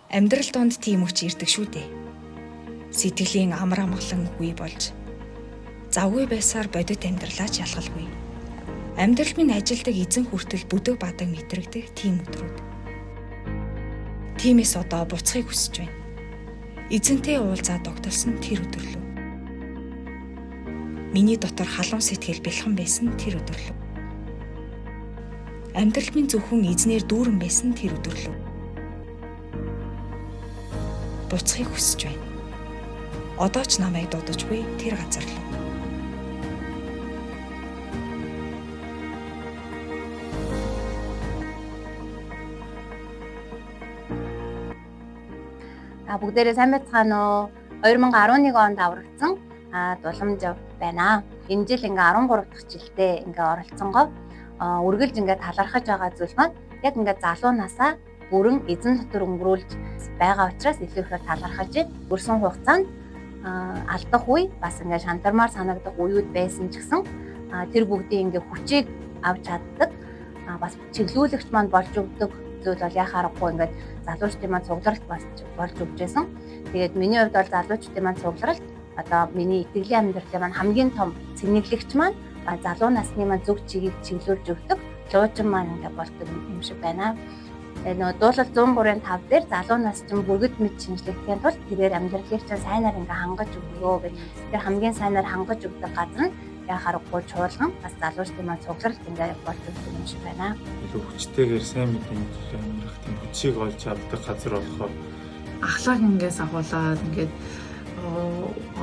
Амьдрал донд тийм үуч ирдэг шүү дээ. Сэтгэлийн амар амгалан үе болж завгүй байсаар бодит амьдралаа шалгалгүй. Амьдрал минь ажилдаг эзэн хүртэл бүдэг бадаг мэдрэгдэх тийм өдрүүд. Тиймээс одоо буцахыг хүсэж байна. Эзэнтэй уулзаа тогтолсон тэр өдөр лөө. Миний дотор халуун сэтгэл бэлхэн байсан тэр өдөр лөө. Амьдрал минь зөвхөн эзнэр дүүрэн байсан тэр өдөр лөө. Буцахыг хүсэж байна. Одоо ч намайг дуудажгүй тэр газар лөө. Бүгдээрээ сайн байцгаана уу? 2011 онд аврагдсан дуламж байна. Энэ жил ингээ 13 дахь жилдээ ингээ оролцсонгоо үргэлж ингээ талархаж байгаа зүйл маань яг ингээ залуу насаа бүрэн эзэн дотор өнгөрүүлж байгаа учраас илүү ихээр талархаж байна. Өрсөн хугацаанд алдах үе бас ингээ шантармаар санагдах үеуд байсан ч гэсэн тэр бүгдийн ингээ хүчийг авч чаддаг бас чиглүүлэгч маань болж өгдөг зүйл бол яхаа аргагүй ингээд залуучдын маань цугларалт болж өгч байсан. Тэгээд миний хувьд бол залуучдын маань цугларалт одоо миний итгэлийн амьдралын маань хамгийн том цэнэглэгч маань залуу насны маань зөв чигийг чиглүүлж өгдөг луучин маань ингээд болдог юм шиг байна. Тэгээд дуулал 103-5 дээр залуу нас чинь бүргэд мэд шинжлэхийн тулд тэрээр амьдралыг чинь сайнаар ингээд хангаж өгөө гэж тэр хамгийн сайнаар хангаж өгдөг газар нь яхаа аргагүй чуулган бас залуучдын маань цугларалт ингээд болж өгдөг юм шиг байна. Хүчтэйгээр сайн мэдээ төлөө амьдрах тийм хүчийг олж авдаг газар болохоор ахлах ингээс агуулаад ингээд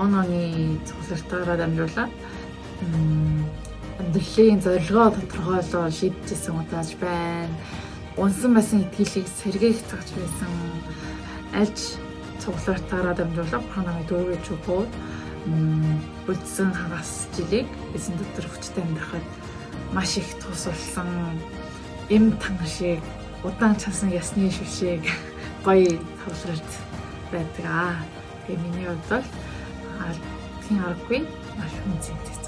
оны цуглартаараа дамжуулаад амьдралын зорилгоо тодорхойлоо шийдэжсэн удаач байна. Унсан байсан итгэлийг сэргээх цагч байсан альж цуглартаараа дамжуулаад ханамыг дөрвөж өгөөд үлдсэн хагас жилиг эзэн дотор хүчтэй амьдрахад маш их тус болсон. Эм тан шиг удаан часан ясны шившиг гоё тавларт байдаг. Тэгээ миний хувьд бол тийм аргагүй маш үнцэнтэй.